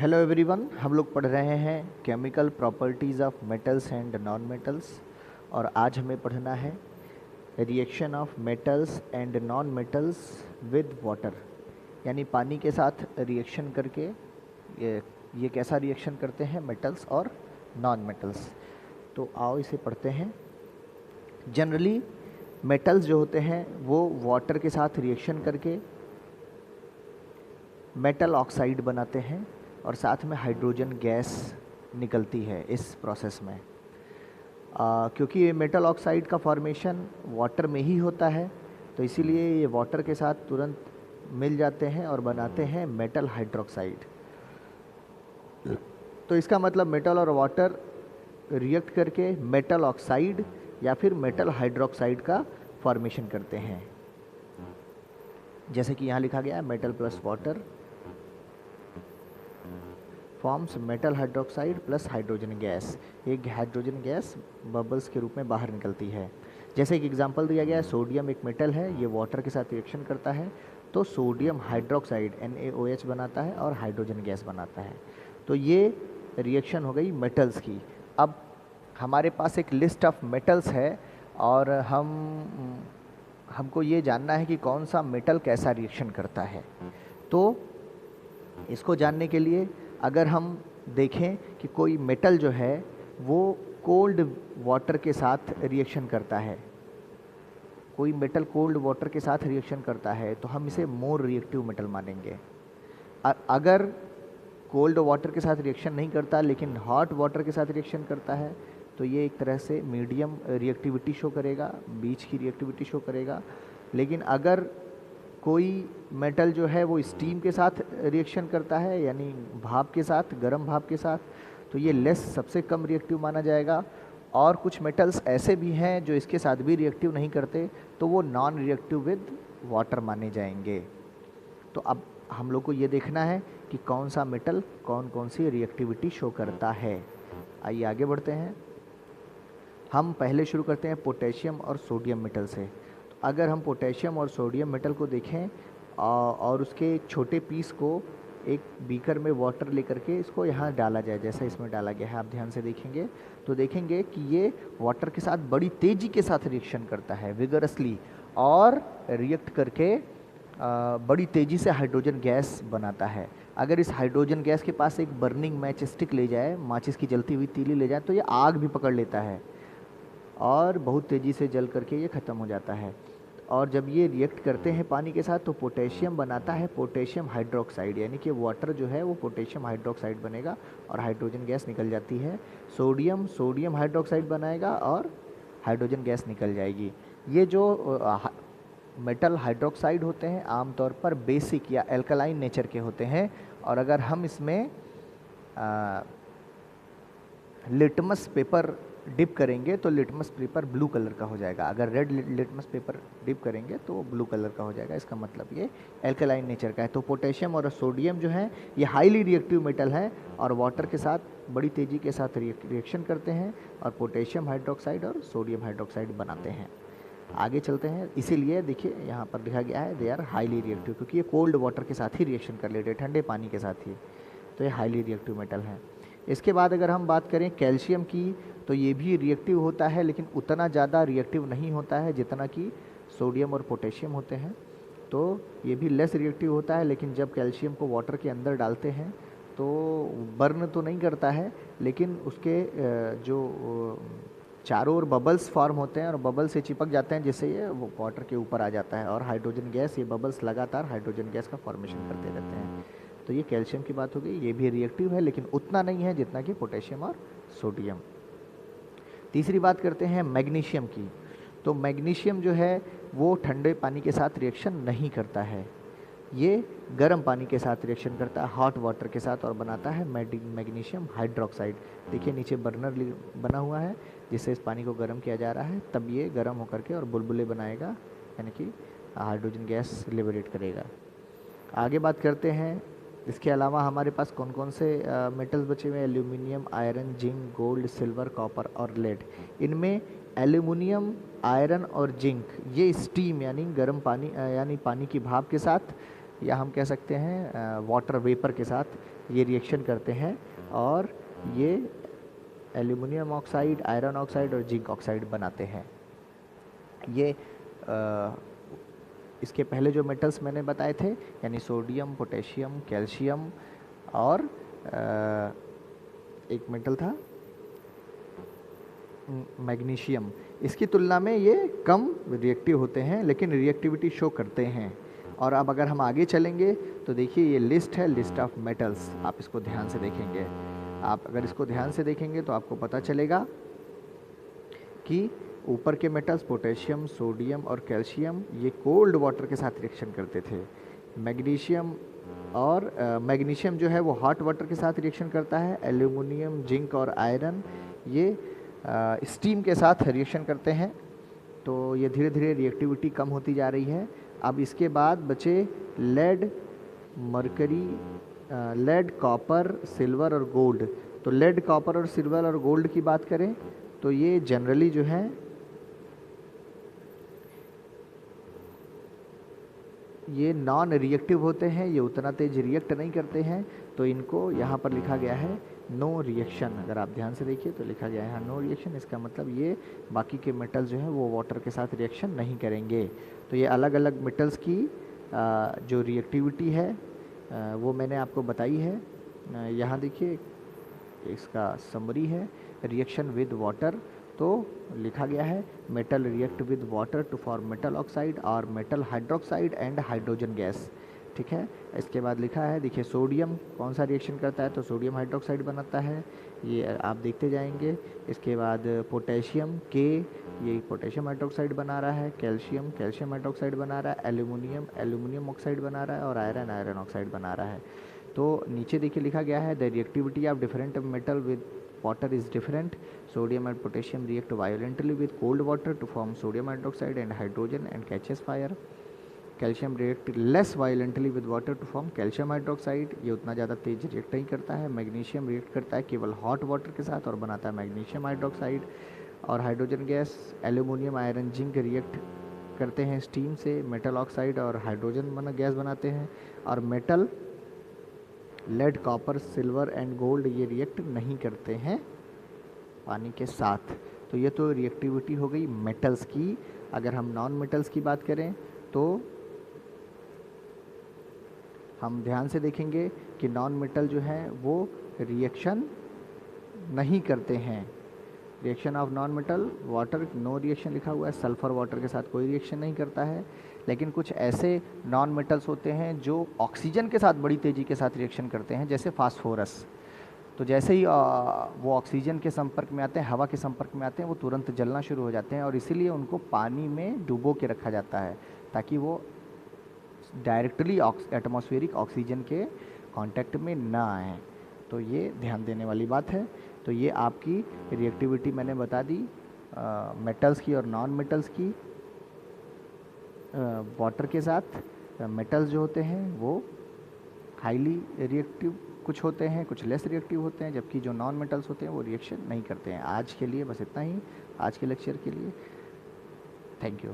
Hello everyone, हम लोग पढ़ रहे हैं chemical properties of metals and non metals. और आज हमें पढ़ना है reaction of metals and non metals with water, यानी पानी के साथ रिएक्शन करके ये कैसा रिएक्शन करते हैं मेटल्स और नॉन मेटल्स। तो आओ इसे पढ़ते हैं। जनरली मेटल्स जो होते हैं वो वाटर के साथ रिएक्शन करके मेटल ऑक्साइड बनाते हैं और साथ में हाइड्रोजन गैस निकलती है इस प्रोसेस में। क्योंकि ये मेटल ऑक्साइड का फॉर्मेशन वाटर में ही होता है, तो इसीलिए ये वाटर के साथ तुरंत मिल जाते हैं और बनाते हैं मेटल हाइड्रोक्साइड। तो इसका मतलब मेटल और वाटर रिएक्ट करके मेटल ऑक्साइड या फिर मेटल हाइड्रोक्साइड का फॉर्मेशन करते हैं। जैसे कि यहाँ लिखा गया है metal plus water forms metal hydroxide plus hydrogen gas. एक हाइड्रोजन गैस बबल्स के रूप में बाहर निकलती है। जैसे एक एग्जांपल दिया गया है, सोडियम एक मेटल है, ये वाटर के साथ रिएक्शन करता है तो सोडियम हाइड्रोक्साइड NaOH बनाता है और हाइड्रोजन गैस बनाता है। तो ये रिएक्शन हो गई मेटल्स की। अब हमारे पास एक लिस्ट ऑफ मेटल्स है और हमको ये जानना है कि कौन सा मेटल कैसा रिएक्शन करता है। तो इसको जानने के लिए अगर हम देखें कि कोई मेटल जो है वो कोल्ड वाटर के साथ रिएक्शन करता है, कोई मेटल कोल्ड वाटर के साथ रिएक्शन करता है तो हम इसे मोर रिएक्टिव मेटल मानेंगे। अगर कोल्ड वाटर के साथ रिएक्शन नहीं करता लेकिन हॉट वाटर के साथ रिएक्शन करता है तो ये एक तरह से मीडियम रिएक्टिविटी शो करेगा, बीच की रिएक्टिविटी शो करेगा। लेकिन अगर कोई मेटल जो है वो स्टीम के साथ रिएक्शन करता है, यानी भाप के साथ, गर्म भाप के साथ, तो ये लेस सबसे कम रिएक्टिव माना जाएगा। और कुछ मेटल्स ऐसे भी हैं जो इसके साथ भी रिएक्टिव नहीं करते, तो वो नॉन रिएक्टिव विद वाटर माने जाएंगे। तो अब हम लोग को ये देखना है कि कौन सा मेटल कौन कौन सी रिएक्टिविटी शो करता है। आइए आगे बढ़ते हैं। हम पहले शुरू करते हैं पोटेशियम और सोडियम मेटल से। अगर हम पोटेशियम और सोडियम मेटल को देखें और उसके छोटे पीस को एक बीकर में वाटर लेकर के इसको यहाँ डाला जाए, जैसा इसमें डाला गया है, आप ध्यान से देखेंगे तो देखेंगे कि ये वाटर के साथ बड़ी तेज़ी के साथ रिएक्शन करता है विगरसली, और रिएक्ट करके बड़ी तेज़ी से हाइड्रोजन गैस बनाता है। अगर इस हाइड्रोजन गैस के पास एक बर्निंग मैच स्टिक ले जाए, माचिस की जलती हुई तीली ले जाए, तो ये आग भी पकड़ लेता है और बहुत तेज़ी से जल करके ये ख़त्म हो जाता है। और जब ये रिएक्ट करते हैं पानी के साथ तो पोटेशियम बनाता है पोटेशियम हाइड्रोक्साइड, यानी कि वाटर जो है वो पोटेशियम हाइड्रोक्साइड बनेगा और हाइड्रोजन गैस निकल जाती है। सोडियम सोडियम हाइड्रोक्साइड बनाएगा और हाइड्रोजन गैस निकल जाएगी। ये जो मेटल हाइड्रोक्साइड होते हैं आमतौर पर बेसिक या एल्कलाइन नेचर के होते हैं, और अगर हम इसमें लिटमस पेपर डिप करेंगे तो लिटमस पेपर ब्लू कलर का हो जाएगा। अगर रेड लिटमस पेपर डिप करेंगे तो वो ब्लू कलर का हो जाएगा। इसका मतलब ये एल्कलाइन नेचर का है। तो पोटेशियम और सोडियम जो है ये हाईली रिएक्टिव मेटल हैं और वाटर के साथ बड़ी तेज़ी के साथ रिएक्शन करते हैं और पोटेशियम हाइड्रोक्साइड और सोडियम हाइड्रोक्साइड बनाते हैं। आगे चलते हैं। इसीलिए देखिए यहाँ पर लिखा गया है दे आर हाईली रिएक्टिव, क्योंकि ये कोल्ड वाटर के साथ ही रिएक्शन कर लेते हैं, ठंडे पानी के साथ ही, तो ये हाईली रिएक्टिव मेटल हैं। इसके बाद अगर हम बात करें कैल्शियम की, तो ये भी रिएक्टिव होता है लेकिन उतना ज़्यादा रिएक्टिव नहीं होता है जितना कि सोडियम और पोटेशियम होते हैं। तो ये भी लेस रिएक्टिव होता है, लेकिन जब कैल्शियम को वाटर के अंदर डालते हैं तो बर्न तो नहीं करता है, लेकिन उसके जो चारों ओर बबल्स फॉर्म होते हैं और बबल से चिपक जाते हैं, जिससे ये वाटर के ऊपर आ जाता है और हाइड्रोजन गैस, ये बबल्स लगातार हाइड्रोजन गैस का फॉर्मेशन करते रहते हैं। तो ये कैल्शियम की बात हो गई। ये भी रिएक्टिव है लेकिन उतना नहीं है जितना कि पोटेशियम और सोडियम। तीसरी बात करते हैं मैग्नीशियम की। तो मैग्नीशियम जो है वो ठंडे पानी के साथ रिएक्शन नहीं करता है, ये गर्म पानी के साथ रिएक्शन करता है, हॉट वाटर के साथ, और बनाता है मैग्नीशियम हाइड्रोक्साइड। देखिए नीचे बर्नर बना हुआ है जिससे इस पानी को गर्म किया जा रहा है, तब ये गर्म होकर के और बुलबुले बनाएगा, यानी कि हाइड्रोजन गैस लिबरेट करेगा। आगे बात करते हैं इसके अलावा हमारे पास कौन कौन से मेटल्स बचे हुए हैं। Aluminium, iron, zinc, gold, silver, copper और लेड। इनमें एल्यूमिनियम, आयरन और जिंक ये स्टीम यानी गर्म पानी यानी पानी की भाप के साथ या हम कह सकते हैं वाटर वेपर के साथ ये रिएक्शन करते हैं और ये एल्यूमिनियम ऑक्साइड, आयरन ऑक्साइड और जिंक ऑक्साइड बनाते हैं। ये इसके पहले जो मेटल्स मैंने बताए थे यानी सोडियम, पोटेशियम, कैल्शियम और एक मेटल था मैग्नीशियम, इसकी तुलना में ये कम रिएक्टिव होते हैं लेकिन रिएक्टिविटी शो करते हैं। और अब अगर हम आगे चलेंगे तो देखिए ये लिस्ट है, लिस्ट ऑफ मेटल्स, आप इसको ध्यान से देखेंगे। आप अगर इसको ध्यान से देखेंगे तो आपको पता चलेगा कि ऊपर के मेटल्स पोटेशियम, सोडियम और कैल्शियम ये कोल्ड वाटर के साथ रिएक्शन करते थे। मैग्नीशियम और मैग्नीशियम जो है वो हॉट वाटर के साथ रिएक्शन करता है। एल्यूमिनियम, जिंक और आयरन ये स्टीम के साथ रिएक्शन करते हैं। तो ये धीरे धीरे रिएक्टिविटी कम होती जा रही है। अब इसके बाद बचे lead, mercury, lead, copper, silver और गोल्ड। तो लेड, कॉपर और सिल्वर और गोल्ड की बात करें तो ये जनरली जो है ये नॉन रिएक्टिव होते हैं, ये उतना तेज रिएक्ट नहीं करते हैं। तो इनको यहाँ पर लिखा गया है नो रिएक्शन। अगर आप ध्यान से देखिए तो लिखा गया है नो रिएक्शन। इसका मतलब ये बाकी के मेटल्स जो हैं वो वाटर के साथ रिएक्शन नहीं करेंगे। तो ये अलग अलग मेटल्स की जो रिएक्टिविटी है वो मैंने आपको बताई है। यहाँ देखिए इसका समरी है रिएक्शन विद वाटर। तो लिखा गया है metal react with water to form metal oxide और metal hydroxide and hydrogen gas. ठीक है, इसके बाद लिखा है देखिए सोडियम कौन सा रिएक्शन करता है तो सोडियम हाइड्रोक्साइड बनाता है, ये आप देखते जाएंगे। इसके बाद पोटेशियम के ये पोटेशियम हाइड्रोक्साइड बना रहा है, कैल्शियम कैल्शियम हाइड्रोक्साइड बना रहा है, एल्यूमिनियम एल्यूमिनियम ऑक्साइड बना रहा है और आयरन आयरन ऑक्साइड बना रहा है। तो नीचे देखिए लिखा गया है the reactivity of different metal with water is different. Sodium and potassium react violently with cold water to form sodium hydroxide and hydrogen and catches fire. Calcium react less violently with water to form calcium hydroxide. ये उतना ज़्यादा तेज react नहीं करता है। Magnesium react करता है केवल hot water के साथ और बनाता है मैग्नीशियम हाइड्रोक्साइड। और hydrogen gas aluminium, iron, zinc react करते हैं स्टीम से, मेटल ऑक्साइड और हाइड्रोजन गैस बनाते हैं। और metal lead, copper, silver and gold ये रिएक्ट नहीं करते हैं पानी के साथ। तो ये तो रिएक्टिविटी हो गई मेटल्स की। अगर हम नॉन मेटल्स की बात करें तो हम ध्यान से देखेंगे कि नॉन मेटल जो है वो रिएक्शन नहीं करते हैं। Reaction of non metal water no reaction लिखा हुआ है, सल्फर वाटर के साथ कोई रिएक्शन नहीं करता है। लेकिन कुछ ऐसे नॉन मेटल्स होते हैं जो ऑक्सीजन के साथ बड़ी तेज़ी के साथ रिएक्शन करते हैं, जैसे फास्फोरस। तो जैसे ही वो ऑक्सीजन के संपर्क में आते हैं, हवा के संपर्क में आते हैं, वो तुरंत जलना शुरू हो जाते हैं और इसीलिए उनको पानी में डुबो के रखा जाता है ताकि वो डायरेक्टली एटमॉस्फेरिक ऑक्सीजन के कांटेक्ट में ना आए। तो ये ध्यान देने वाली बात है। तो ये आपकी रिएक्टिविटी मैंने बता दी मेटल्स की और नॉन मेटल्स की। वाटर के साथ मेटल्स जो होते हैं वो हाईली रिएक्टिव कुछ होते हैं, कुछ लेस रिएक्टिव होते हैं, जबकि जो नॉन मेटल्स होते हैं वो रिएक्शन नहीं करते हैं। आज के लिए बस इतना ही, आज के लेक्चर के लिए। Thank you.